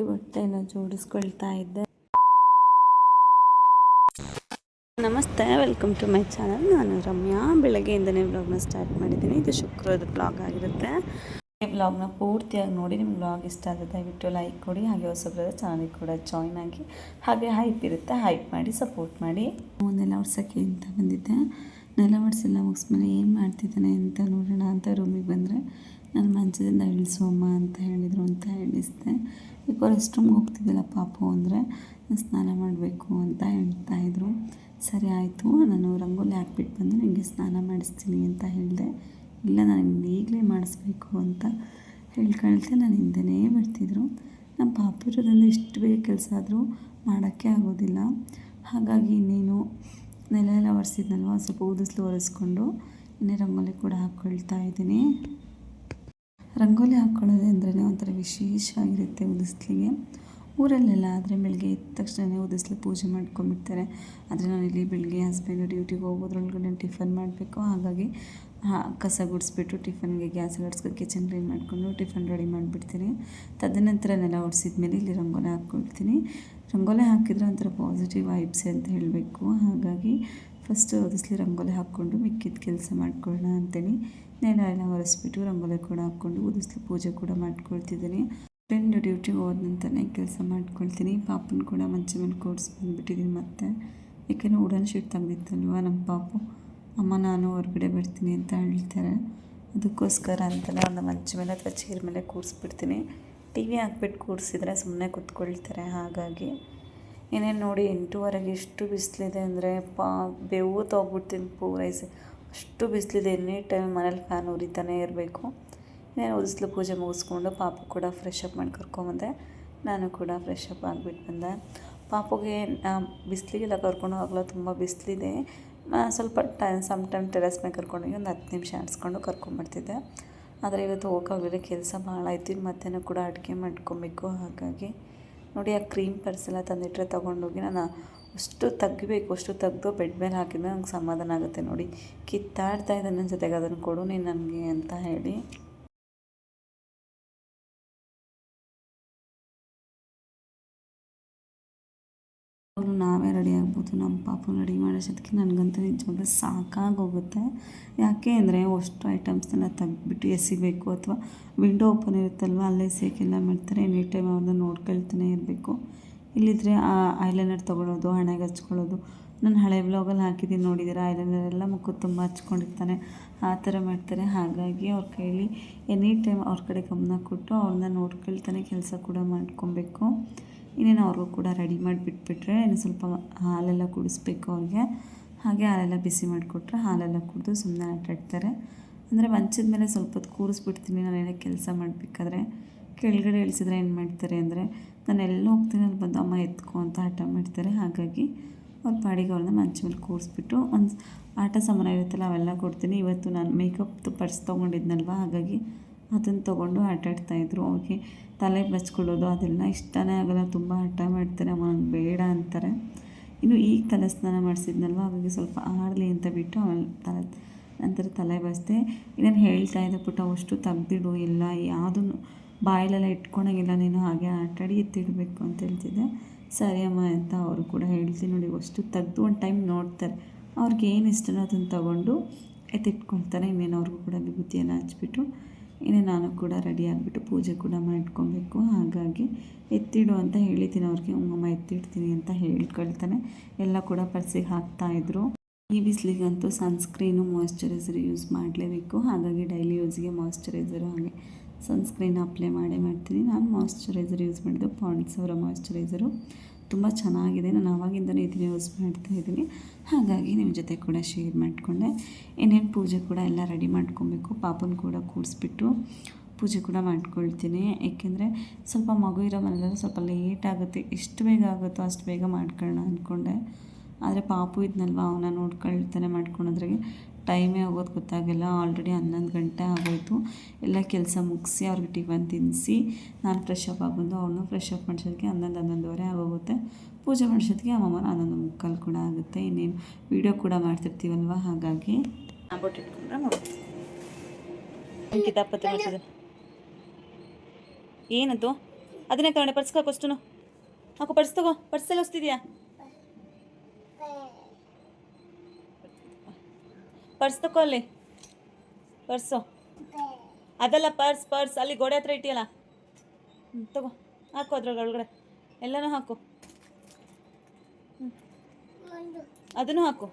ಬಟ್ಟೆ ಎಲ್ಲ ಜೋಡಿಸ್ಕೊಳ್ತಾ ಇದ್ದೆ. ನಮಸ್ತೆ, ವೆಲ್ಕಮ್ ಟು ಮೈ ಚಾನಲ್. ನಾನು ರಮ್ಯಾ. ಬೆಳಗ್ಗೆಯಿಂದನೇ ವ್ಲಾಗ್ನ ಸ್ಟಾರ್ಟ್ ಮಾಡಿದ್ದೀನಿ. ಇದು ಶುಕ್ರವಾರದ ವ್ಲಾಗ್ ಆಗಿರುತ್ತೆ. ಈ ವ್ಲಾಗ್ನ ಪೂರ್ತಿಯಾಗಿ ನೋಡಿ. ನಿಮ್ಗೆ ವ್ಲಾಗ್ ಇಷ್ಟ ಆಗುತ್ತೆ ದಯವಿಟ್ಟು ಲೈಕ್ ಕೊಡಿ. ಹಾಗೆ ಹೊಸಬ್ರ ಚಾನಲ್ಗೆ ಕೂಡ ಜಾಯ್ನ್ ಆಗಿ. ಹಾಗೆ ಹೈಪ್ ಇರುತ್ತೆ, ಹೈಪ್ ಮಾಡಿ ಸಪೋರ್ಟ್ ಮಾಡಿ. ನೆಲ ಒರ್ಸೋಕ್ಕೆ ಅಂತ ಬಂದಿದ್ದೆ. ನೆಲ ಒರೆಸೆಲ್ಲ ಮುಗಿಸ್ಮೇಲೆ ಏನು ಮಾಡ್ತಿದ್ದಾನೆ ಅಂತ ನೋಡೋಣ ಅಂತ ರೂಮಿಗೆ ಬಂದರೆ ನಾನು ಮಂಚದಿಂದ ಇಳಿಸೋಮ್ಮ ಅಂತ ಹೇಳಿದರು ಅಂತ ಇಳಿಸಿದೆ. ಈಗ ರೆಸ್ಟ್ ರೂಮ್ಗೆ ಹೋಗ್ತಿದ್ದಿಲ್ಲ ಪಾಪು ಅಂದರೆ ಸ್ನಾನ ಮಾಡಬೇಕು ಅಂತ ಹೇಳ್ತಾಯಿದ್ರು. ಸರಿ ಆಯಿತು, ನಾನು ರಂಗೋಲಿ ಹಾಕ್ಬಿಟ್ಟು ಬಂದು ನಿಮಗೆ ಸ್ನಾನ ಮಾಡಿಸ್ತೀನಿ ಅಂತ ಹೇಳಿದೆ. ಇಲ್ಲ, ನಾನು ಈಗಲೇ ಮಾಡಿಸ್ಬೇಕು ಅಂತ ಹೇಳ್ಕೊಳ್ತೆ ನಾನು ಹಿಂದೆನೇ ಬರ್ತಿದ್ರು. ನಮ್ಮ ಪಾಪು ಇರೋದ್ರಿಂದ ಇಷ್ಟು ಬೇಗ ಕೆಲಸ ಆದರೂ ಮಾಡೋಕ್ಕೆ ಆಗೋದಿಲ್ಲ. ಹಾಗಾಗಿ ಇನ್ನೇನು ನೆಲ ಎಲ್ಲ ಒರೆಸಿದ್ನಲ್ವ, ಸ್ವಲ್ಪ ಊದಿಸ್ಲು ಒರೆಸ್ಕೊಂಡು ಇನ್ನೇ ರಂಗೋಲಿ ಕೂಡ ಹಾಕ್ಕೊಳ್ತಾ ಇದ್ದೀನಿ. ರಂಗೋಲಿ ಹಾಕ್ಕೊಳ್ಳೋದು ಅಂದ್ರೆ ಒಂಥರ ವಿಶೇಷ ಆಗಿರುತ್ತೆ ಊದಿಸ್ಲಿಗೆ. ಊರಲ್ಲೆಲ್ಲ ಆದರೆ ಬೆಳಗ್ಗೆ ಎದ್ದ ತಕ್ಷಣ ಊದಿಸ್ಲು ಪೂಜೆ ಮಾಡ್ಕೊಂಬಿಡ್ತಾರೆ. ಆದರೆ ನಾನಿಲ್ಲಿ ಬೆಳಗ್ಗೆ ಹಸ್ಬೆಂಡು ಡ್ಯೂಟಿಗೆ ಹೋಗೋದ್ರೊಳಗಡೆ ನಾನು ಟಿಫನ್ ಮಾಡಬೇಕು. ಹಾಗಾಗಿ ಕಸ ಗುಡಿಸ್ಬಿಟ್ಟು ಟಿಫನ್ಗೆ ಗ್ಯಾಸ್ ಹಚ್ಕೊಂಡು ಕಿಚನ್ ಕ್ಲೀನ್ ಮಾಡಿಕೊಂಡು ಟಿಫನ್ ರೆಡಿ ಮಾಡಿಬಿಡ್ತೀನಿ. ತದನಂತರ ನೆಲ ಒರೆಸಿದ ಮೇಲೆ ಇಲ್ಲಿ ರಂಗೋಲಿ ಹಾಕ್ಕೊಳ್ತೀನಿ. ರಂಗೋಲಿ ಹಾಕಿದರೆ ಒಂಥರ ಪಾಸಿಟಿವ್ ವೈಬ್ಸ್ ಅಂತ ಹೇಳಬೇಕು. ಹಾಗಾಗಿ ಫಸ್ಟ್ ಊದಿಸ್ಲಿ ರಂಗೋಲಿ ಹಾಕ್ಕೊಂಡು ಮಿಕ್ಕಿದ ಕೆಲಸ ಮಾಡ್ಕೊಳ್ಳೋಣ ಅಂತೇಳಿ ನೆಲ ಎಲ್ಲ ಒರೆಸ್ಬಿಟ್ಟು ರಂಗೋಲಿ ಕೂಡ ಹಾಕ್ಕೊಂಡು ಊದಿಸ್ಲು ಪೂಜೆ ಕೂಡ ಮಾಡ್ಕೊಳ್ತಿದ್ದೀನಿ. ಫ್ರೆಂಡ್ ಡ್ಯೂಟಿಗೆ ಹೋದ ನಂತರನೇ ಕೆಲಸ ಮಾಡ್ಕೊಳ್ತೀನಿ. ಪಾಪನ ಕೂಡ ಮಂಚ ಮೇಲೆ ಕೂಡಿಸಿ ಬಂದುಬಿಟ್ಟಿದ್ದೀನಿ ಮತ್ತೆ. ಯಾಕೆಂದರೆ ವುಡನ್ ಶೀಟ್ ತೆಗ್ದಿತ್ತಲ್ವ ನಮ್ಮ ಪಾಪು. ಅಮ್ಮ ನಾನು ಹೊರಗಡೆ ಬರ್ತೀನಿ ಅಂತ ಹೇಳ್ತಾರೆ. ಅದಕ್ಕೋಸ್ಕರ ಅಂತಲೇ ಒಂದು ಮಂಚ ಮೇಲೆ ಅಥವಾ ಚೇರ್ ಮೇಲೆ ಕೂರಿಸ್ಬಿಡ್ತೀನಿ. ಟಿ ವಿ ಹಾಕ್ಬಿಟ್ಟು ಕೂರಿಸಿದ್ರೆ ಸುಮ್ಮನೆ ಕೂತ್ಕೊಳ್ತಾರೆ. ಹಾಗಾಗಿ ಏನೇನು ನೋಡಿ 8:15 ಎಷ್ಟು ಬಿಸಿಲಿದೆ ಅಂದರೆ ಬೆವು ತೊಗೊಬಿಡ್ತೀನಿ ಪೂರೈಸಿ. ಅಷ್ಟು ಬಿಸಿಲಿದೆ. ಎನಿ ಟೈಮ್ ಮನೇಲಿ ಫ್ಯಾನ್ ಉರಿತಾನೇ ಇರಬೇಕು. ಇನ್ನೇನು ಊದಿಸ್ಲು ಪೂಜೆ ಮುಗಿಸ್ಕೊಂಡು ಪಾಪು ಕೂಡ ಫ್ರೆಶ್ ಅಪ್ ಮಾಡಿ ಕರ್ಕೊಂಬಂದೆ. ನಾನು ಕೂಡ ಫ್ರೆಶ್ ಅಪ್ ಆಗಿಬಿಟ್ಟು ಬಂದೆ. ಪಾಪುಗೆ ಬಿಸಿಲಿಗೆಲ್ಲ ಕರ್ಕೊಂಡು ಹೋಗಲ್ಲ, ತುಂಬ ಬಿಸಿಲಿದೆ. ಸ್ವಲ್ಪ ಸಮ್ ಟೈಮ್ ಟೆರೆಸ್ ಮೇಲೆ ಕರ್ಕೊಂಡೋಗಿ ಒಂದು 10 ನಿಮಿಷ ಆಡಿಸ್ಕೊಂಡು ಕರ್ಕೊಂಬರ್ತಿದ್ದೆ. ಆದರೆ ಇವತ್ತು ಹೋಗೋಕ್ಕಾಗಲಿಲ್ಲ, ಕೆಲಸ ಭಾಳ ಆಯ್ತು. ಮತ್ತೇನೋ ಕೂಡ ಅಡುಗೆ ಮಾಡ್ಕೊಬೇಕು. ಹಾಗಾಗಿ ನೋಡಿ, ಆ ಕ್ರೀಮ್ ಪರ್ಸೆಲ್ಲ ತಂದಿಟ್ಟರೆ ತೊಗೊಂಡೋಗಿ ನಾನು ಅಷ್ಟು ತೆಗಿಬೇಕು. ಅಷ್ಟು ತೆಗೆದು ಬೆಡ್ ಮೇಲೆ ಹಾಕಿದ್ರೆ ನಂಗೆ ಸಮಾಧಾನ ಆಗುತ್ತೆ. ನೋಡಿ, ಕಿತ್ತಾಡ್ತಾ ಇದ್ದೆ ನನ್ನ ಜೊತೆಗೆ, ಅದನ್ನು ಕೊಡು ನೀನು ನನಗೆ ಅಂತ ಹೇಳಿ. ನಾವೇ ರೆಡಿ ಆಗ್ಬೋದು. ನಮ್ಮ ಪಾಪು ರೆಡಿ ಮಾಡೋಷ್ಟೊತ್ತಿಗೆ ನನಗಂತೂ ನಿಜವಾಗ್ಲೂ ಸಾಕಾಗೋಗುತ್ತೆ. ಯಾಕೆ ಅಂದರೆ ಅಷ್ಟು ಐಟಮ್ಸ್ನೆಲ್ಲ ತೆಗ್ದುಬಿಟ್ಟು ಎಸಿಬೇಕು, ಅಥವಾ ವಿಂಡೋ ಓಪನ್ ಇರುತ್ತಲ್ವ ಅಲ್ಲೇ ಎಸಿಯೋಕ್ಕೆಲ್ಲ ಮಾಡ್ತಾರೆ. ಎನಿ ಟೈಮ್ ಅವ್ರನ್ನ ನೋಡ್ಕೊಳ್ತಾನೆ ಇರಬೇಕು. ಇಲ್ಲಿದ್ದರೆ ಐಲೈನರ್ ತೊಗೊಳ್ಳೋದು, ಹಣೆಗೆ ಹಚ್ಕೊಳ್ಳೋದು. ನಾನು ಹಳೆ ವ್ಲಾಗಲ್ಲಿ ಹಾಕಿದ್ದೀನಿ, ನೋಡಿದ್ದೀರಾ. ಐಲೈನರ್ ಎಲ್ಲ ಮುಖದ ತುಂಬ ಹಚ್ಕೊಂಡಿರ್ತಾನೆ, ಆ ಥರ ಮಾಡ್ತಾರೆ. ಹಾಗಾಗಿ ಅವ್ರ ಕೈಲಿ ಎನಿ ಟೈಮ್ ಅವ್ರ ಕಡೆ ಗಮನ ಕೊಟ್ಟು ಅವ್ರನ್ನ ನೋಡ್ಕೊಳ್ತಾನೆ ಕೆಲಸ ಕೂಡ ಮಾಡ್ಕೊಬೇಕು. ಇನ್ನೇನು ಅವ್ರಿಗೂ ಕೂಡ ರೆಡಿ ಮಾಡಿಬಿಟ್ಬಿಟ್ರೆ ಇನ್ನು ಸ್ವಲ್ಪ ಹಾಲೆಲ್ಲ ಕುಡಿಸ್ಬೇಕು ಅವ್ರಿಗೆ. ಹಾಗೆ ಹಾಲೆಲ್ಲ ಬಿಸಿ ಮಾಡಿಕೊಟ್ರೆ ಹಾಲೆಲ್ಲ ಕುಡಿದು ಸುಮ್ಮನೆ ಆಟಾಡ್ತಾರೆ. ಅಂದರೆ ಮಂಚದ ಮೇಲೆ ಸ್ವಲ್ಪ ಹೊತ್ತು ಕೂರಿಸ್ಬಿಡ್ತೀನಿ ನಾನೇನೋ ಕೆಲಸ ಮಾಡಬೇಕಾದ್ರೆ. ಕೆಳಗಡೆ ಇಳಿಸಿದ್ರೆ ಏನು ಮಾಡ್ತಾರೆ ಅಂದರೆ, ನಾನು ಎಲ್ಲೋ ಹೋಗ್ತೀನಿ ಅಲ್ಲಿ ಬಂದು ಅಮ್ಮ ಎತ್ಕೊ ಅಂತ ಹಠ ಮಾಡ್ತಾರೆ. ಹಾಗಾಗಿ ಅವ್ರ ಪಾಡಿಗೆ ಅವ್ರನ್ನ ಮಂಚ ಮೇಲೆ ಕೂರಿಸ್ಬಿಟ್ಟು ಒಂದು ಆಟ ಸಾಮಾನು ಇರುತ್ತಲ್ಲ ಅವೆಲ್ಲ ಕೊಡ್ತೀನಿ. ಇವತ್ತು ನಾನು ಮೇಕಪ್ದು ಪರ್ಸ್ ತೊಗೊಂಡಿದ್ನಲ್ವ, ಹಾಗಾಗಿ ಅದನ್ನು ತೊಗೊಂಡು ಆಟಾಡ್ತಾಯಿದ್ರು. ಅವ್ರಿಗೆ ತಲೆ ಬಚ್ಕೊಳ್ಳೋದು ಅದೆಲ್ಲ ಇಷ್ಟನೇ ಆಗೋಲ್ಲ, ತುಂಬ ಹಠ ಮಾಡ್ತಾರೆ. ಅಮ್ಮ ನಂಗೆ ಬೇಡ ಅಂತಾರೆ. ಇನ್ನು ಈಗ ತಲೆ ಸ್ನಾನ ಮಾಡಿಸಿದ್ನಲ್ವ, ಹಾಗಾಗಿ ಸ್ವಲ್ಪ ಆಡಲಿ ಅಂತ ಬಿಟ್ಟು ಆಮೇಲೆ ನಂತರ ತಲೆ ಬಸ್ದೆ. ಇನ್ನೇನು ಹೇಳ್ತಾಯಿದ್ದೆ, ಪುಟ್ಟ ಅಷ್ಟು ತೆಗ್ದಿಡು, ಇಲ್ಲ ಯಾವುದನ್ನು ಬಾಯಲ್ಲೆಲ್ಲ ಇಟ್ಕೊಳಂಗಿಲ್ಲ ನೀನು, ಹಾಗೆ ಆಟಾಡಿ ಎತ್ತಿಡಬೇಕು ಅಂತ ಹೇಳ್ತಿದ್ದೆ. ಸರಿ ಅಮ್ಮ ಅಂತ ಅವರು ಕೂಡ ಹೇಳ್ತೀನಿ. ನೋಡಿ, ಅಷ್ಟು ತೆಗೆದು ಒಂದು ಟೈಮ್ ನೋಡ್ತಾರೆ. ಅವ್ರಿಗೆ ಏನು ಇಷ್ಟನೋ ಅದನ್ನು ತೊಗೊಂಡು ಎತ್ತಿಟ್ಕೊಳ್ತಾರೆ. ಇನ್ನೇನು ಅವ್ರಿಗೂ ಕೂಡ ವಿಭೂತಿಯನ್ನು ಹಚ್ಬಿಟ್ಟು ಇನ್ನೇ ನಾನು ಕೂಡ ರೆಡಿ ಆಗಿಬಿಟ್ಟು ಪೂಜೆ ಕೂಡ ಮಾಡ್ಕೊಬೇಕು. ಹಾಗಾಗಿ ಎತ್ತಿಡು ಅಂತ ಹೇಳಿದ್ದೀನಿ ಅವ್ರಿಗೆ. ಅಮ್ಮ ಎತ್ತಿಡ್ತೀನಿ ಅಂತ ಹೇಳ್ಕೊಳ್ತಾನೆ. ಎಲ್ಲ ಕೂಡ ಪರ್ಸಿಗೆ ಹಾಕ್ತಾಯಿದ್ರು. ಈ ಬಿಸಿಲಿಗಂತೂ ಸನ್ಸ್ಕ್ರೀನು ಮಾಯ್ಶ್ಚರೈಸರ್ ಯೂಸ್ ಮಾಡಲೇಬೇಕು. ಹಾಗಾಗಿ ಡೈಲಿ ಯೂಸ್ಗೆ ಮಾಯ್ಶ್ಚರೈಸರು ಹಾಗೆ ಸನ್ಸ್ಕ್ರೀನ್ ಅಪ್ಲೈ ಮಾಡೇ ಮಾಡ್ತೀನಿ. ನಾನು ಮಾಯ್ಶ್ಚರೈಸರ್ ಯೂಸ್ ಮಾಡಿದ್ದು ಪಾಂಡ್ಸ್ ಅವರ ಮಾಯ್ಶ್ಚರೈಸರು ತುಂಬ ಚೆನ್ನಾಗಿದೆ. ನಾನು ಆವಾಗಿಂದಲೇ ಇದನ್ನು ಯೂಸ್ ಮಾಡ್ತಾಯಿದ್ದೀನಿ. ಹಾಗಾಗಿ ನಿಮ್ಮ ಜೊತೆ ಕೂಡ ಶೇರ್ ಮಾಡಿಕೊಂಡೆ. ಇನ್ನೇನು ಪೂಜೆ ಕೂಡ ಎಲ್ಲ ರೆಡಿ ಮಾಡ್ಕೊಬೇಕು. ಪಾಪನ ಕೂಡ ಕೂಡಿಸ್ಬಿಟ್ಟು ಪೂಜೆ ಕೂಡ ಮಾಡ್ಕೊಳ್ತೀನಿ. ಏಕೆಂದರೆ ಸ್ವಲ್ಪ ಮಗು ಇರೋ ಮನೆಯಲ್ಲ ಸ್ವಲ್ಪ ಲೇಟ್ ಆಗುತ್ತೆ. ಎಷ್ಟು ಬೇಗ ಆಗುತ್ತೋ ಅಷ್ಟು ಬೇಗ ಮಾಡ್ಕೊಳ್ಳೋಣ ಅಂದ್ಕೊಂಡೆ. ಆದರೆ ಪಾಪು ಇದ್ನಲ್ವ, ಅವನ್ನ ನೋಡ್ಕೊಳ್ತಾನೆ ಮಾಡ್ಕೊಳೋದ್ರಾಗೆ ಟೈಮೇ ಹೋಗೋದು ಗೊತ್ತಾಗಿಲ್ಲ. ಆಲ್ರೆಡಿ 11 ಗಂಟೆ ಆಗೋಯಿತು. ಎಲ್ಲ ಕೆಲಸ ಮುಗಿಸಿ ಅವ್ರಿಗೆ ಟಿಫನ್ ತಿನ್ನಿಸಿ ನಾನು ಫ್ರೆಶ್ ಅಪ್ ಆಗಿಬಂದು ಅವ್ರನ್ನೂ ಫ್ರೆಶ್ ಅಪ್ ಮಾಡಿಸೋದಕ್ಕೆ 11-11:30 ಆಗೋಗುತ್ತೆ. ಪೂಜೆ ಮಾಡಿಸೋದಕ್ಕೆ ಅಮ್ಮಮ್ಮ 11:45 ಕೂಡ ಆಗುತ್ತೆ. ಇನ್ನೇನು ವೀಡಿಯೋ ಕೂಡ ಮಾಡ್ತಿರ್ತೀವಲ್ವ, ಹಾಗಾಗಿ ಬೊಟ್ಟು ಇಟ್ಕೊಂಡ್ರೆ ಕಿತಾಪತಿ ಮಾಡ್ತಿದ್ದೆ. ಏನದು ಅದನ್ನೇ ತಗೊಂಡೆ ಪರ್ಸ್ ಹಾಕೋಷ್ಟು ಹಾಕು ಪರ್ಸ್ ತಗೋ ಪರ್ಸಲ್ಲಿ ಹೊಸ್ತಿದ್ಯಾ ಪರ್ಸ್ ತಗೋ ಅಲ್ಲಿ ಪರ್ಸು ಅದಲ್ಲ ಪರ್ಸ್ ಅಲ್ಲಿ ಗೋಡೆ ಹತ್ರ ಇಟ್ಟಿಯಲ್ಲ ತಗೋ ಹಾಕು ಅದ್ರೊಳಗೆ ಒಳಗಡೆ ಎಲ್ಲನೂ ಹಾಕು ಅದನ್ನು ಹಾಕು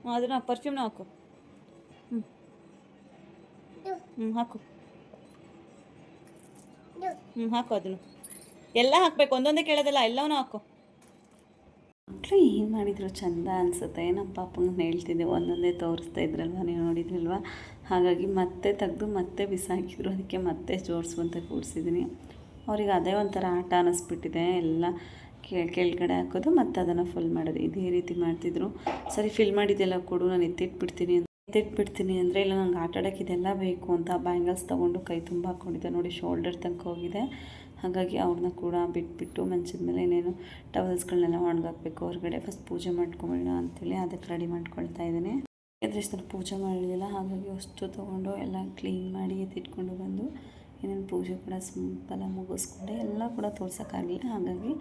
ಅದನ್ನು ಹಾಕು ಪರ್ಫ್ಯೂಮ್ನ ಹಾಕು ಹಾಕು ಹಾಕು ಅದನ್ನು ಎಲ್ಲ ಹಾಕಬೇಕು ಒಂದೊಂದೇ ಕೇಳೋದಿಲ್ಲ ಎಲ್ಲವನ್ನೂ ಹಾಕು ಮಕ್ಕಳು ಏನು ಮಾಡಿದ್ರು ಚೆಂದ ಅನಿಸುತ್ತೆ ನಮ್ಮ ಪಾಪಂಗೆ ಹೇಳ್ತಿದ್ದೆ ಒಂದೊಂದೇ ತೋರಿಸ್ತಾ ಇದ್ರಲ್ವ ನೀವು ನೋಡಿದ್ರಲ್ವ ಹಾಗಾಗಿ ಮತ್ತೆ ತೆಗೆದು ಮತ್ತೆ ಬಿಸಾಕಿದ್ರು ಅದಕ್ಕೆ ಮತ್ತೆ ಜೋಡಿಸುವಂತ ಕೂಡಿಸಿದ್ದೀನಿ ಅವ್ರಿಗೆ ಅದೇ ಒಂಥರ ಆಟ ಅನ್ನಿಸ್ಬಿಟ್ಟಿದೆ ಎಲ್ಲ ಕೆಳಗಡೆ ಹಾಕೋದು ಮತ್ತು ಅದನ್ನು ಫುಲ್ ಮಾಡೋದು ಇದೇ ರೀತಿ ಮಾಡ್ತಿದ್ರು ಸರಿ ಫಿಲ್ ಮಾಡಿದ್ದೆಲ್ಲ ಕೊಡು ನಾನು ಎತ್ತಿಟ್ಬಿಡ್ತೀನಿ ಅಂದರೆ ಇಲ್ಲ ನಂಗೆ ಆಟ ಆಡೋಕ್ಕೆ ಇದೆಲ್ಲ ಬೇಕು ಅಂತ ಬ್ಯಾಂಗಲ್ಸ್ ತೊಗೊಂಡು ಕೈ ತುಂಬ ಹಾಕ್ಕೊಂಡಿದ್ದೆ ನೋಡಿ ಶೋಲ್ಡರ್ ತನಕ ಹೋಗಿದೆ ಹಾಗಾಗಿ ಅವ್ರನ್ನ ಕೂಡ ಬಿಟ್ಬಿಟ್ಟು ಮಂಚದ ಮೇಲೆ ಏನೇನು ಟವಲ್ಸ್ಗಳನ್ನೆಲ್ಲ ಒಣಗಾಕಬೇಕು ಹೊರಗಡೆ ಫಸ್ಟ್ ಪೂಜೆ ಮಾಡ್ಕೊಂಬಿಡೋಣ ಅಂಥೇಳಿ ಅದಕ್ಕೆ ರೆಡಿ ಮಾಡ್ಕೊಳ್ತಾ ಇದ್ದೀನಿ ಎದುರಿಸ್ತಾರೆ ಪೂಜೆ ಮಾಡಲಿಲ್ಲ ಹಾಗಾಗಿ ಅಷ್ಟು ತೊಗೊಂಡು ಎಲ್ಲ ಕ್ಲೀನ್ ಮಾಡಿ ಎತ್ತಿಟ್ಕೊಂಡು ಬಂದು ಏನೇನು ಪೂಜೆ ಕೂಡ ಸಿಂಪಲಾಗಿ ಮುಗಿಸ್ಕೊಂಡೆ ಎಲ್ಲ ಕೂಡ ತೋರ್ಸೋಕ್ಕಾಗಲಿಲ್ಲ ಹಾಗಾಗಿ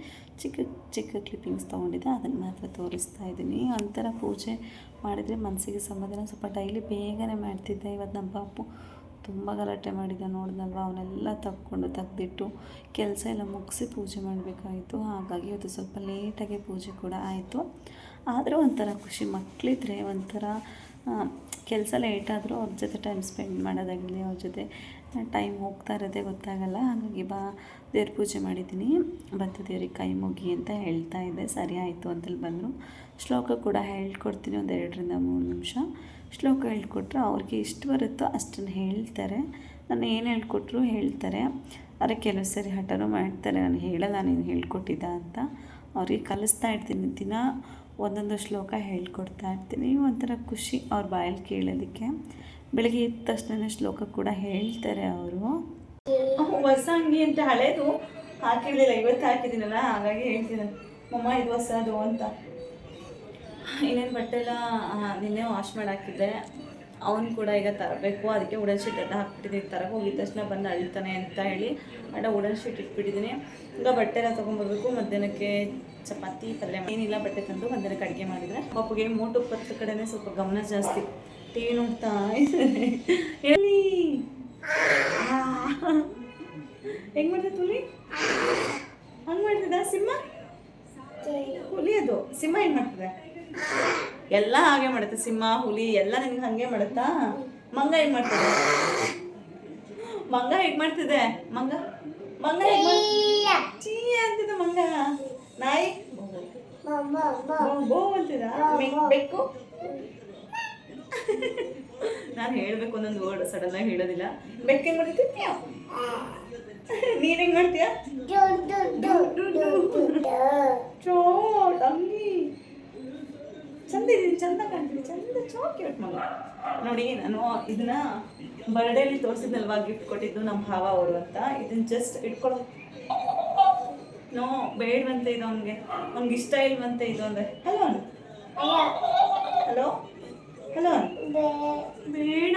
ಚಿಕ್ಕ ಕ್ಲಿಪ್ಪಿಂಗ್ಸ್ ತೊಗೊಂಡಿದ್ದೆ ಅದನ್ನು ಮಾತ್ರ ತೋರಿಸ್ತಾ ಇದ್ದೀನಿ ಒಂಥರ ಪೂಜೆ ಮಾಡಿದರೆ ಮನಸ್ಸಿಗೆ ಸಮಾಧಾನ ಸ್ವಲ್ಪ ಡೈಲಿ ಬೇಗನೆ ಮಾಡ್ತಿದ್ದೆ ಇವತ್ತು ನಮ್ಮ ಪಾಪು ತುಂಬ ಗಲಾಟೆ ಮಾಡಿದ್ದ ನೋಡಿದಲ್ವ ಅವನ್ನೆಲ್ಲ ತೆಗೆದಿಟ್ಟು ಕೆಲಸ ಎಲ್ಲ ಮುಗಿಸಿ ಪೂಜೆ ಮಾಡಬೇಕಾಯಿತು ಹಾಗಾಗಿ ಇವತ್ತು ಸ್ವಲ್ಪ ಲೇಟಾಗಿ ಪೂಜೆ ಕೂಡ ಆಯಿತು ಆದರೆ ಒಂಥರ ಖುಷಿ ಮಕ್ಕಳಿದ್ರೆ ಒಂಥರ ಕೆಲಸ ಲೇಟಾದರೂ ಅವ್ರ ಜೊತೆ ಟೈಮ್ ಸ್ಪೆಂಡ್ ಮಾಡೋದಾಗಲಿ ಅವ್ರ ಜೊತೆ ಟೈಮ್ ಹೋಗ್ತಾ ಇರೋದೇ ಗೊತ್ತಾಗಲ್ಲ ಹಾಗಾಗಿ ದೇವ್ರ ಪೂಜೆ ಮಾಡಿದ್ದೀನಿ ಬಂತು ದೇವ್ರಿಗೆ ಕೈ ಮುಗಿ ಅಂತ ಹೇಳ್ತಾ ಇದ್ದೆ ಸರಿ ಆಯಿತು ಅಂತೇಳಿ ಬಂದರು ಶ್ಲೋಕ ಕೂಡ ಹೇಳ್ಕೊಡ್ತೀನಿ ಒಂದು 2-3 ನಿಮಿಷ ಶ್ಲೋಕ ಹೇಳ್ಕೊಟ್ರೆ ಅವ್ರಿಗೆ ಎಷ್ಟು ಬರುತ್ತೋ ಅಷ್ಟನ್ನು ಹೇಳ್ತಾರೆ ನಾನು ಏನು ಹೇಳ್ಕೊಟ್ರು ಹೇಳ್ತಾರೆ ಆದರೆ ಕೆಲವು ಸರಿ ಹಠನೂ ಮಾಡ್ತಾರೆ ನಾನು ಹೇಳಲ್ಲ ನೀನು ಹೇಳ್ಕೊಟ್ಟಿದ್ದ ಅಂತ ಅವ್ರಿಗೆ ಕಲಿಸ್ತಾ ಇರ್ತೀನಿ ದಿನ ಒಂದೊಂದು ಶ್ಲೋಕ ಹೇಳ್ಕೊಡ್ತಾ ಇರ್ತೀನಿ ಒಂಥರ ಖುಷಿ ಅವ್ರ ಬಾಯಲ್ಲಿ ಕೇಳೋದಕ್ಕೆ ಬೆಳಗ್ಗೆ ಎದ್ದ ತಕ್ಷಣ ಶ್ಲೋಕ ಕೂಡ ಹೇಳ್ತಾರೆ ಅವರು ಹೊಸ ಅಂಗಿ ಅಂತ ಹಳೇದು ಹಾಕಿರಲಿಲ್ಲ ಇವತ್ತು ಹಾಕಿದ್ದೀನಲ್ಲ ಹಾಗಾಗಿ ಹೇಳ್ತೀನಿ ಮಮ್ಮ ಇದು ಹೊಸದು ಅಂತ ಇನ್ನೇನು ಬಟ್ಟೆ ಎಲ್ಲ ನಿನ್ನೆ ವಾಶ್ ಮಾಡಿ ಹಾಕಿದ್ದೆ ಅವನು ಕೂಡ ಈಗ ತರಬೇಕು ಅದಕ್ಕೆ ವುಡನ್ ಶೀಟ್ ಎಲ್ಲ ಹಾಕ್ಬಿಟ್ಟಿದ್ದೀನಿ ತರಕ್ಕೆ ಹೋಗಿದ ತಕ್ಷಣ ಬಂದು ಅಳ್ತಾನೆ ಅಂತ ಹೇಳಿ ವುಡನ್ ಶೀಟ್ ಇಟ್ಬಿಟ್ಟಿದ್ದೀನಿ ಈಗ ಬಟ್ಟೆ ಎಲ್ಲ ತೊಗೊಂಡ್ಬರ್ಬೇಕು ಮಧ್ಯಾಹ್ನಕ್ಕೆ ಚಪಾತಿ ಪಲ್ಯ ಏನಿಲ್ಲ ಬಟ್ಟೆ ತಂದು ಮಧ್ಯಾಹ್ನಕ್ಕೆ ಅಡುಗೆ ಮಾಡಿದರೆ ಪಾಪುಗೆ ಮೋಟು ಪತ್ರ ಕಡೆನೇ ಸ್ವಲ್ಪ ಗಮನ ಜಾಸ್ತಿ ಟಿವಿ ನೋಡ್ತಾ ಇದ್ದಾರೆ ಹೇಳಿ ಹೆಂಗೆ ಮಾಡ್ತದೆ ಹುಲಿ ಹಂಗೆ ಮಾಡ್ತದ ಸಿಂಹ ಹುಲಿ ಅದು ಸಿಂಹ ಹೆಂಗೆ ಮಾಡ್ತದೆ ಎಲ್ಲ ಹಾಗೆ ಮಾಡುತ್ತೆ ಸಿಂಹ ಹುಲಿ ಎಲ್ಲ ನಿಮ್ಗೆ ಹಾಗೆ ಮಾಡುತ್ತಾ ಮಂಗ ಹೇಗೆ ಮಾಡ್ತದೆ ಮಂಗ ಹೇಗೆ ಮಾಡ್ತಿದೆ ಮಂಗ ಚೀ ಅಂತಿದೆ ಮಂಗ ನಾಯಿ ಬೋ ಅಂತಿದ ಬೆಕ್ಕು ನಾನು ಹೇಳಬೇಕು ಒಂದೊಂದು ವರ್ಡ್ ಸಡನ್ನಾಗಿ ಹೇಳೋದಿಲ್ಲ ಬೆಕ್ಕು ಹೆಂಗೆ ಮಾಡ್ತೀಯ ನೀನು ಹೆಂಗೆ ಮಾಡ್ತೀಯ ಅಂಗಿ ಚಂದ ಇದೀನಿ ಚಂದ ಕಾಣ್ತೀನಿ ಚಂದ ಕ್ಯೂಟ್ ಮಗ ನೋಡಿ ನಾನು ಇದನ್ನ ಬರ್ಡೇಲಿ ತೋರಿಸಿದ್ನಲ್ವಾ ಗಿಫ್ಟ್ ಕೊಟ್ಟಿದ್ದು ನಮ್ಮ ಭಾವ ಅವರು ಅಂತ ಇದನ್ನ ಜಸ್ಟ್ ಇಟ್ಕೊಳ್ಳೋ ನೋ ಬೇಡವಂತೆ ಇದು ಅವ್ನಿಗೆ ಇಷ್ಟ ಇಲ್ವಂತೆ ಇದು ಅಂದರೆ ಹಲೋ ಬೇಡ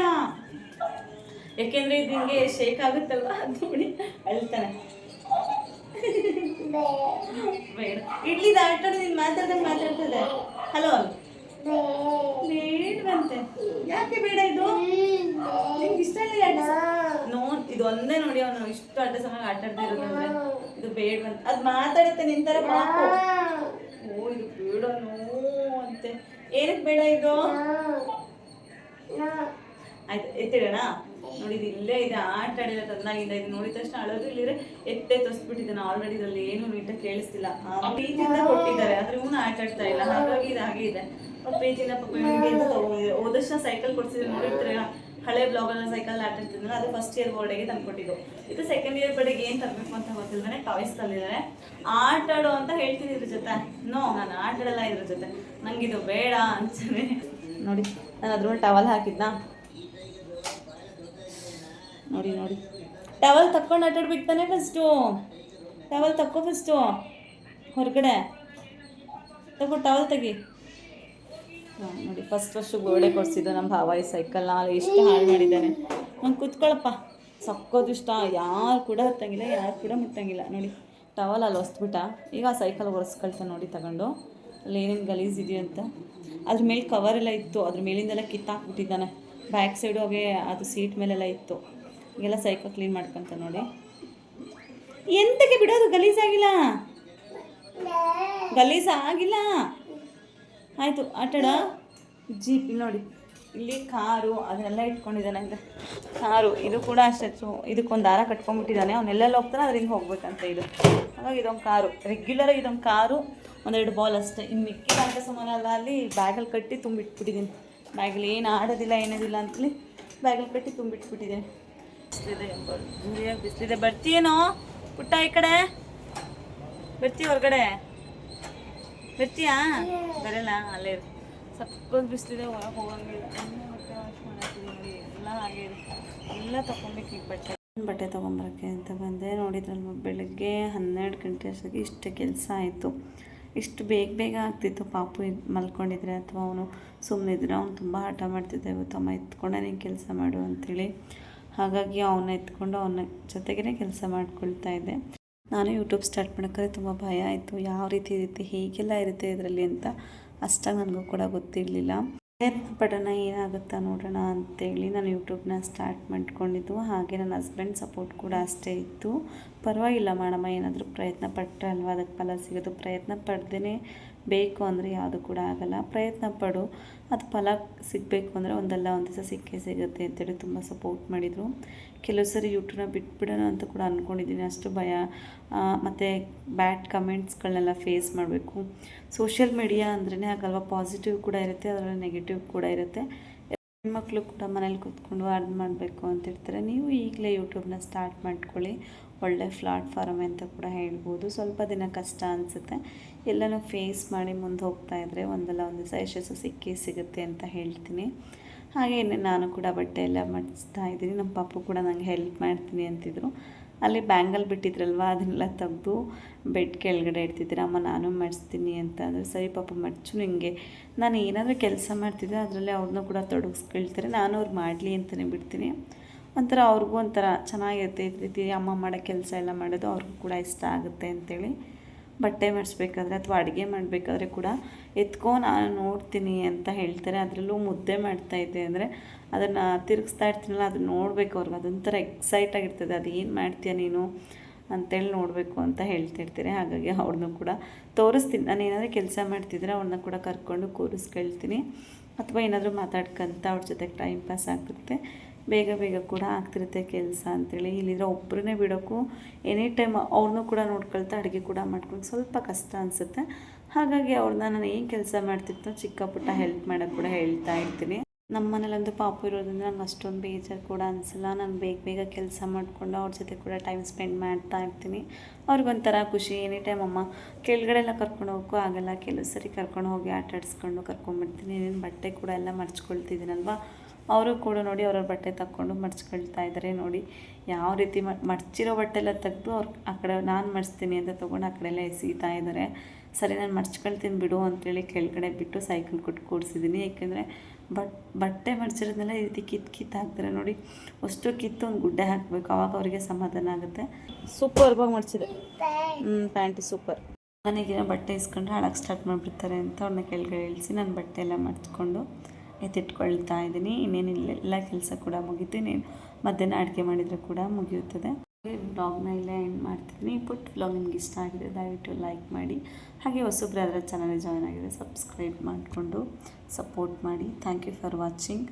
ಯಾಕೆಂದ್ರೆ ಇದು ಹಿಂಗೆ ಶೇಕ್ ಆಗುತ್ತಲ್ವಾ ಅದು ನೋಡಿ ಅಳ್ತಾನೆ ಬೇಡ ಇಡ್ಲಿ ಆಟಾಡ ನೀನು ಮಾತಾಡ್ತದೆ ಹಲೋ ಬೇಡವಂತೆ ಯಾಕೆ ಬೇಡ ಇದು ನಿಮ್ಗೆ ಇಷ್ಟ ಇಲ್ಲ ಇದು ಒಂದೇ ನೋಡಿ ಅವನು ಇಷ್ಟು ಆಟ ಸಮಯ ಆಟಾಡ್ತಾ ಇರೋದಂದ್ರೆ ಇದು ಬೇಡವಂತೆ ಅದು ಮಾತಾಡುತ್ತೆ ನಿಂತರ ಪಾಪು ಓ ಇದು ಬೇಡ ಅಂತೆ ಏನಕ್ಕೆ ಬೇಡ ಇದು ಆಯ್ತು ಎತ್ತಿಡೋಣ ನೋಡಿ ಇದು ಇಲ್ಲೇ ಇದೆ ಆಟ ಆಡಿಲ್ಲ ತಂದಾಗಿಂದ ಇದು ನೋಡಿದ ತಕ್ಷಣ ಅಳೋದು ಇಲ್ಲಿದ್ರೆ ಎತ್ತೆ ತೋರಿಸ್ಬಿಟ್ಟಿದ್ದಾನೆ ಆಲ್ರೆಡಿ ಇದರಲ್ಲಿ ಏನು ನೀಟಾಗಿ ಕೇಳಿಸ್ತಿಲ್ಲ ಪ್ರೀತಿಯಿಂದ ಕೊಟ್ಟಿದ್ದಾರೆ ಆದ್ರೆ ಇವನು ಆಟ ಆಡ್ತಾ ಇಲ್ಲ ಹಾಗಾಗಿ ಇದು ಹಾಗೆ ಇದೆ ಪ್ರೀತಿಯಿಂದ ಅಂತ ತಗೊಂಡಿದೆ ಹೋದಷ್ಟು ಸೈಕಲ್ ಕೊಡ್ಸಿದ್ರೆ ನೋಡಿರ್ತಾರೆ ಹಳೆ ಬ್ಲಾಗಲ್ಲಿ ಸೈಕಲ್ ಆಟ ಆಡ್ತಿದ್ನಲ್ಲ ಅದು ಫಸ್ಟ್ ಇಯರ್ ಬರ್ಡೇಗೆ ತಂದು ಕೊಟ್ಟಿದ್ದು ಇದು ಸೆಕೆಂಡ್ ಇಯರ್ ಬರ್ಡೇಗೆ ಏನು ತರಬೇಕು ಅಂತ ಗೊತ್ತಿಲ್ದಾನೆ ಟಾಯ್ಸ್ ತಂದಿದ್ದಾರೆ ಆಟ ಆಡೋ ಅಂತ ಹೇಳ್ತೀನಿ ಇದ್ರ ಜೊತೆ ನಾನು ಆಟ ಆಡಲ್ಲ ಇದ್ರ ಜೊತೆ ನಂಗಿದು ಬೇಡ ಅಂತಾನೆ ನೋಡಿ ನಾನು ಅದ್ರೊಳಗೆ ಟವಲ್ ಹಾಕಿದ್ನಾ ನೋಡಿ ಟವಲ್ ತಕ್ಕೊಂಡು ಆಟಾಡ್ಬೇಕು ತಾನೆ ಫಸ್ಟು ಟವಲ್ ತಕ್ಕೋ ಫಸ್ಟು ಹೊರಗಡೆ ತಗೋ ಟವಲ್ ತೆಗಿ ನೋಡಿ ಫಸ್ಟ್ ಬರ್ಡೇ ಕೊಡಿಸಿದ್ದು ನಮ್ಮ ಭಾವ ಈ ಸೈಕಲ್ನ ಎಷ್ಟು ಹಾಳು ಮಾಡಿದ್ದಾನೆ ನಂಗೆ ಕೂತ್ಕೊಳ್ಳಪ್ಪ ಸಕ್ಕೋದು ಇಷ್ಟ, ಯಾರು ಕೂಡ ಹತ್ತಂಗಿಲ್ಲ, ಯಾರು ಕೂಡ ಮುಟ್ಟಂಗಿಲ್ಲ ನೋಡಿ. ಟವಲ್ ಅಲ್ಲಿ ಹೊಸ್ಬಿಟ್ಟ, ಈಗ ಸೈಕಲ್ ಒರೆಸ್ಕೊಳ್ತಾ ನೋಡಿ ತಗೊಂಡು. ಅಲ್ಲಿ ಏನೇನು ಗಲೀಜಿದೆಯೋ ಅಂತ. ಅದ್ರ ಮೇಲೆ ಕವರೆಲ್ಲ ಇತ್ತು, ಅದ್ರ ಮೇಲಿಂದೆಲ್ಲ ಕಿತ್ತಾಕ್ಬಿಟ್ಟಿದ್ದಾನೆ. ಬ್ಯಾಕ್ ಸೈಡು ಹೋಗಿ ಅದು ಸೀಟ್ ಮೇಲೆಲ್ಲ ಇತ್ತು. ಈಗೆಲ್ಲ ಸೈಕಲ್ ಕ್ಲೀನ್ ಮಾಡ್ಕೊತ ನೋಡಿ. ಎಂತಕ್ಕೆ ಬಿಡೋದು, ಗಲೀಜಾಗಿಲ್ಲ, ಗಲೀಜಾಗಿಲ್ಲ. ಆಯಿತು ಆಟಾಡ. ಜೀಪ್ ಇಲ್ಲಿ ನೋಡಿ, ಇಲ್ಲಿ ಕಾರು ಅದನ್ನೆಲ್ಲ ಇಟ್ಕೊಂಡಿದ್ದಾನೆ. ಅಂದರೆ ಕಾರು ಇದು ಕೂಡ ಅಷ್ಟೇ. ಇದಕ್ಕೊಂದು ದಾರ ಕಟ್ಕೊಂಡ್ಬಿಟ್ಟಿದ್ದಾನೆ. ಅವನ್ನೆಲ್ಲೆಲ್ಲ ಹೋಗ್ತಾನೆ ಅದ್ರ ಹಿಂಗೆ ಹೋಗ್ಬೇಕಂತ ಇದು. ಹಾಗಾಗಿ ಇದೊಂದು ಕಾರು, ರೆಗ್ಯುಲರಾಗಿ ಇದೊಂದು ಕಾರು, ಒಂದೆರಡು ಬಾಲ್ ಅಷ್ಟೇ. ಇನ್ನು ಮಿಕ್ಕಿ ಆಟ ಸಾಮಾನೆಲ್ಲ ಅಲ್ಲಿ ಬ್ಯಾಗಲ್ಲಿ ಕಟ್ಟಿ ತುಂಬಿಟ್ಬಿಟ್ಟಿದ್ದೀನಿ. ಬ್ಯಾಗಲ್ಲಿ ಏನು ಆಡೋದಿಲ್ಲ ಏನೇದಿಲ್ಲ ಅಂತೇಳಿ ಬ್ಯಾಗಲ್ಲಿ ಕಟ್ಟಿ ತುಂಬಿಟ್ಬಿಟ್ಟಿದ್ದೀನಿ. ಬಿಸಿಲಿದೆ, ಜೋರಿಯಾಗಿ ಬಿಸಿಲಿದೆ. ಬರ್ತೀಯೇನೋ ಪುಟ್ಟ, ಈ ಕಡೆ ಬರ್ತೀಯ, ಹೊರಗಡೆ ಬರ್ತೀಯಾ? ಬರಲ್ಲ, ಅಲ್ಲೇ ಇರು. ಸಕ್ಕತ್ ಬಿಸಿಲಿದೆ, ಹೊರಗೆ ಹೋಗಂಗಿಲ್ಲ. ಬಟ್ಟೆ ವಾಶ್ ಮಾಡಾಕ್ತೀವಿ ನೋಡಿ, ಎಲ್ಲ ಹಾಗೆ ಇದೆ. ಎಲ್ಲ ತೊಗೊಬೇಕು ಈಗ ಬಟ್ಟೆ ತೊಗೊಂಬರೋಕ್ಕೆ ಅಂತ ಬಂದೆ. ನೋಡಿದ್ರಲ್ವ, ಬೆಳಗ್ಗೆ 12 ಗಂಟೆ ಅಷ್ಟೊತ್ತಿಗೆ ಇಷ್ಟು ಕೆಲಸ ಆಯಿತು. ಇಷ್ಟು ಬೇಗ ಆಗ್ತಿತ್ತು. ಪಾಪು ಮಲ್ಕೊಂಡಿದ್ರೆ ಅಥವಾ ಅವನು ಸುಮ್ಮನಿದ್ರೆ ಅವ್ನು ತುಂಬ ಹಠ ಮಾಡ್ತಿದ್ದೆ. ಇವತ್ತು ಅಮ್ಮ ಎತ್ಕೊಂಡೆ ನೀನು ಕೆಲಸ ಮಾಡು ಅಂಥೇಳಿ. ಹಾಗಾಗಿ ಅವನ್ನ ಎತ್ಕೊಂಡು ಅವನ ಜೊತೆಗೇ ಕೆಲಸ ಮಾಡ್ಕೊಳ್ತಾ ಇದ್ದೆ. ನಾನು ಯೂಟ್ಯೂಬ್ ಸ್ಟಾರ್ಟ್ ಮಾಡೋಕ್ಕಾದ್ರೆ ತುಂಬ ಭಯ ಆಯಿತು. ಯಾವ ರೀತಿ ಇರುತ್ತೆ, ಹೀಗೆಲ್ಲ ಇರುತ್ತೆ ಇದರಲ್ಲಿ ಅಂತ ಅಷ್ಟಾಗಿ ನನಗೂ ಕೂಡ ಗೊತ್ತಿರಲಿಲ್ಲ. ಪಡೋಣ, ಏನಾಗುತ್ತಾ ನೋಡೋಣ ಅಂತೇಳಿ ನಾನು ಯೂಟ್ಯೂಬ್ನ ಸ್ಟಾರ್ಟ್ ಮಾಡ್ಕೊಂಡಿದ್ದು. ಹಾಗೆ ನನ್ನ ಹಸ್ಬೆಂಡ್ ಸಪೋರ್ಟ್ ಕೂಡ ಅಷ್ಟೇ ಇತ್ತು. ಪರವಾಗಿಲ್ಲ ಮಾಡಮ್ಮ, ಏನಾದರೂ ಪ್ರಯತ್ನ ಪಟ್ಟರೆ ಅಲ್ವಾ ಅದಕ್ಕೆ ಫಲ ಸಿಗೋದು. ಪ್ರಯತ್ನ ಪಡ್ದೇ ಬೇಕು ಅಂದರೆ ಯಾವುದು ಕೂಡ ಆಗೋಲ್ಲ. ಪ್ರಯತ್ನ ಪಡು, ಅದು ಫಲ ಸಿಗಬೇಕು ಅಂದರೆ ಒಂದಲ್ಲ ಒಂದು ದಿವಸ ಸಿಕ್ಕೇ ಸಿಗುತ್ತೆ ಅಂತೇಳಿ ತುಂಬ ಸಪೋರ್ಟ್ ಮಾಡಿದರು. ಕೆಲವು ಸರಿ ಯೂಟ್ಯೂಬ್ನ ಬಿಟ್ಬಿಡೋಣ ಅಂತ ಕೂಡ ಅಂದ್ಕೊಂಡಿದ್ದೀನಿ. ಅಷ್ಟು ಭಯ ಮತ್ತು ಬ್ಯಾಡ್ ಕಮೆಂಟ್ಸ್ಗಳನ್ನೆಲ್ಲ ಫೇಸ್ ಮಾಡಬೇಕು. ಸೋಷಿಯಲ್ ಮೀಡಿಯಾ ಅಂದ್ರೇ ಆಗಲ್ವ, ಪಾಸಿಟಿವ್ ಕೂಡ ಇರುತ್ತೆ, ಅದರಲ್ಲಿ ನೆಗೆಟಿವ್ ಕೂಡ ಇರುತ್ತೆ. ಹೆಣ್ಮಕ್ಳು ಕೂಡ ಮನೇಲಿ ಕೂತ್ಕೊಂಡು ಅರ್ನ್ ಮಾಡಬೇಕು ಅಂತಿರ್ತಾರೆ. ನೀವು ಈಗಲೇ ಯೂಟ್ಯೂಬ್ನ ಸ್ಟಾರ್ಟ್ ಮಾಡ್ಕೊಳ್ಳಿ, ಒಳ್ಳೆ ಪ್ಲಾಟ್ಫಾರ್ಮ್ ಅಂತ ಕೂಡ ಹೇಳ್ಬೋದು. ಸ್ವಲ್ಪ ದಿನ ಕಷ್ಟ ಅನಿಸುತ್ತೆ, ಎಲ್ಲನೂ ಫೇಸ್ ಮಾಡಿ ಮುಂದೆ ಹೋಗ್ತಾ ಇದ್ದರೆ ಒಂದಲ್ಲ ಒಂದು ದಿವಸ ಯಶಸ್ಸು ಸಿಗುತ್ತೆ ಅಂತ ಹೇಳ್ತೀನಿ. ಹಾಗೆ ನಾನು ಕೂಡ ಬಟ್ಟೆ ಎಲ್ಲ ಮಾಡಿಸ್ತಾ ಇದ್ದೀನಿ. ನಮ್ಮ ಪಾಪು ಕೂಡ ನನಗೆ ಹೆಲ್ಪ್ ಮಾಡ್ತೀನಿ ಅಂತಿದ್ರು. ಅಲ್ಲಿ ಬ್ಯಾಂಗಲ್ ಬಿಟ್ಟಿದ್ರಲ್ವ, ಅದನ್ನೆಲ್ಲ ತೆಗೆದು ಬೆಡ್ ಕೆಳಗಡೆ ಇಡ್ತಿದ್ದೀರ. ಅಮ್ಮ ನಾನು ಮಾಡಿಸ್ತೀನಿ ಅಂತ ಅಂದರೆ, ಸರಿ ಪಾಪು ಮಡ್ಚು, ನಿನಗೆ ನಾನು ಏನಾದರೂ ಕೆಲಸ ಮಾಡ್ತಿದ್ದೆ ಅದರಲ್ಲೇ ಅವ್ರನ್ನೂ ಕೂಡ ತೊಡಗಿಸ್ಕೊಳ್ತಾರೆ. ನಾನು ಅವ್ರು ಮಾಡಲಿ ಅಂತಲೇ ಬಿಡ್ತೀನಿ. ಒಂಥರ ಅವ್ರಿಗೂ ಒಂಥರ ಚೆನ್ನಾಗಿರುತ್ತೆ. ಈ ರೀತಿ ಅಮ್ಮ ಮಾಡೋ ಕೆಲಸ ಎಲ್ಲ ಮಾಡೋದು ಅವ್ರಿಗೂ ಕೂಡ ಇಷ್ಟ ಆಗುತ್ತೆ ಅಂಥೇಳಿ. ಬಟ್ಟೆ ಮಾಡಿಸ್ಬೇಕಾದ್ರೆ ಅಥವಾ ಅಡುಗೆ ಮಾಡಬೇಕಾದ್ರೆ ಕೂಡ ಎತ್ಕೊ, ನಾನು ನೋಡ್ತೀನಿ ಅಂತ ಹೇಳ್ತಾರೆ. ಅದರಲ್ಲೂ ಮುದ್ದೆ ಮಾಡ್ತಾಯಿದ್ದೆ ಅಂದರೆ ಅದನ್ನು ತಿರುಗಿಸ್ತಾ ಇರ್ತೀನಲ್ಲ, ಅದನ್ನ ನೋಡಬೇಕು ಅವ್ರಿಗೆ. ಅದೊಂಥರ ಎಕ್ಸೈಟ್ ಆಗಿರ್ತದೆ. ಅದು ಏನು ಮಾಡ್ತೀಯ ನೀನು ಅಂತೇಳಿ ನೋಡಬೇಕು ಅಂತ ಹೇಳ್ತಿರ್ತೀನಿ. ಹಾಗಾಗಿ ಅವ್ರನ್ನೂ ಕೂಡ ತೋರಿಸ್ತೀನಿ. ನಾನು ಏನಾದರೂ ಕೆಲಸ ಮಾಡ್ತಿದ್ರೆ ಅವ್ರನ್ನ ಕೂಡ ಕರ್ಕೊಂಡು ಕೂರಿಸ್ಕೊಳ್ತೀನಿ. ಅಥವಾ ಏನಾದರೂ ಮಾತಾಡ್ಕೊಂತ ಅವ್ರ ಜೊತೆಗೆ ಟೈಮ್ ಪಾಸ್ ಆಗ್ತಿರುತ್ತೆ. ಬೇಗ ಕೂಡ ಆಗ್ತಿರುತ್ತೆ ಕೆಲಸ ಅಂಥೇಳಿ. ಇಲ್ಲಿದ್ರೆ ಒಬ್ಬರನ್ನೇ ಬಿಡೋಕ್ಕೂ ಎನಿ ಟೈಮ್ ಅವ್ರನ್ನೂ ಕೂಡ ನೋಡ್ಕೊಳ್ತಾ ಅಡುಗೆ ಕೂಡ ಮಾಡ್ಕೊಂಡು ಸ್ವಲ್ಪ ಕಷ್ಟ ಅನಿಸುತ್ತೆ. ಹಾಗಾಗಿ ಅವ್ರನ್ನ ನಾನು ಏನು ಕೆಲಸ ಮಾಡ್ತಿರ್ತೋ ಚಿಕ್ಕ ಪುಟ್ಟ ಹೆಲ್ಪ್ ಮಾಡೋಕ್ಕೆ ಕೂಡ ಹೇಳ್ತಾ ಇರ್ತೀನಿ. ನಮ್ಮ ಮನೇಲಂತೂ ಪಾಪು ಇರೋದ್ರಿಂದ ನಂಗೆ ಅಷ್ಟೊಂದು ಬೇಜಾರು ಕೂಡ ಅನಿಸಲ್ಲ. ನಾನು ಬೇಗ ಕೆಲಸ ಮಾಡಿಕೊಂಡು ಅವ್ರ ಜೊತೆ ಕೂಡ ಟೈಮ್ ಸ್ಪೆಂಡ್ ಮಾಡ್ತಾ ಇರ್ತೀನಿ. ಅವ್ರಿಗೊಂಥರ ಖುಷಿ. ಎನಿ ಟೈಮ್ ಅಮ್ಮ ಕೆಳಗಡೆ ಎಲ್ಲ ಕರ್ಕೊಂಡು ಹೋಗೋಕ್ಕೂ ಆಗಲ್ಲ. ಕೆಲವು ಸರಿ ಕರ್ಕೊಂಡು ಹೋಗಿ ಆಟ ಆಡಿಸ್ಕೊಂಡು ಕರ್ಕೊಂಡ್ಬಿಡ್ತೀನಿ. ಏನೇನು ಬಟ್ಟೆ ಕೂಡ ಎಲ್ಲ ಮಡ್ಚ್ಕೊಳ್ತಿದ್ದೀನಲ್ವ, ಅವರು ಕೂಡ ನೋಡಿ ಅವ್ರವ್ರ ಬಟ್ಟೆ ತಕ್ಕೊಂಡು ಮಡ್ಚ್ಕೊಳ್ತಾ ಇದ್ದಾರೆ. ನೋಡಿ ಯಾವ ರೀತಿ ಮಡ್ಚಿರೋ ಬಟ್ಟೆ ಎಲ್ಲ ತೆಗೆದು ಅವ್ರು ಆ ಕಡೆ ನಾನು ಮಡಿಸ್ತೀನಿ ಅಂತ ತೊಗೊಂಡು ಆ ಕಡೆ ಎಲ್ಲ ಎಸೀತಾ ಇದ್ದಾರೆ. ಸರಿ ನಾನು ಮಡ್ಚ್ಕೊಳ್ತೀನಿ ಬಿಡು ಅಂತೇಳಿ ಕೆಳಗಡೆ ಬಿಟ್ಟು ಸೈಕಲ್ ಕೊಟ್ಟು ಕೂಡಿಸಿದ್ದೀನಿ. ಏಕೆಂದರೆ ಬಟ್ಟೆ ಮಡ್ಚಿರೋದನ್ನೆಲ್ಲ ಈ ರೀತಿ ಕಿತ್ತು ಹಾಕ್ತಾರೆ ನೋಡಿ. ಅಷ್ಟು ಕಿತ್ತು ಒಂದು ಗುಡ್ಡೆ ಹಾಕಬೇಕು, ಆವಾಗ ಅವರಿಗೆ ಸಮಾಧಾನ ಆಗುತ್ತೆ. ಸೂಪರ್ವಾಗಿ ಮಡ್ಚಿದೆ. ಪ್ಯಾಂಟಿ ಸೂಪರ್. ನನಗೇನೋ ಬಟ್ಟೆ ಇಸ್ಕೊಂಡ್ರೆ ಹಾಳಾಗಿ ಸ್ಟಾರ್ಟ್ ಮಾಡಿಬಿಡ್ತಾರೆ ಅಂತ ಅವ್ರನ್ನ ಕೆಳಗಡೆ ಇಳಿಸಿ ನಾನು ಬಟ್ಟೆ ಎಲ್ಲ ಮಡ್ಚ್ಕೊಂಡು ಎತ್ತಿಟ್ಕೊಳ್ತಾ ಇದ್ದೀನಿ. ಇನ್ನೇನಿಲ್ಲ ಕೆಲಸ ಕೂಡ ಮುಗಿತೀನಿ. ಮಧ್ಯಾಹ್ನ ಅಡುಗೆ ಮಾಡಿದರೆ ಕೂಡ ಮುಗಿಯುತ್ತದೆ. ವ್ಲಾಗ್ನ ಇಲ್ಲೇ ಎಂಡ್ ಮಾಡ್ತಿದ್ದೀನಿ. ಪುಟ್ ವ್ಲಾಗ್ ನಿಮ್ಗೆ ಇಷ್ಟ ಆಗಿದೆ ದಯವಿಟ್ಟು ಲೈಕ್ ಮಾಡಿ. ಹಾಗೆ ಹೊಸಬ್ರು ಅದರ ಚಾನಲ್ ಜಾಯ್ನ್ ಆಗಿದೆ ಸಬ್ಸ್ಕ್ರೈಬ್ ಮಾಡಿಕೊಂಡು ಸಪೋರ್ಟ್ ಮಾಡಿ. Thank you for watching.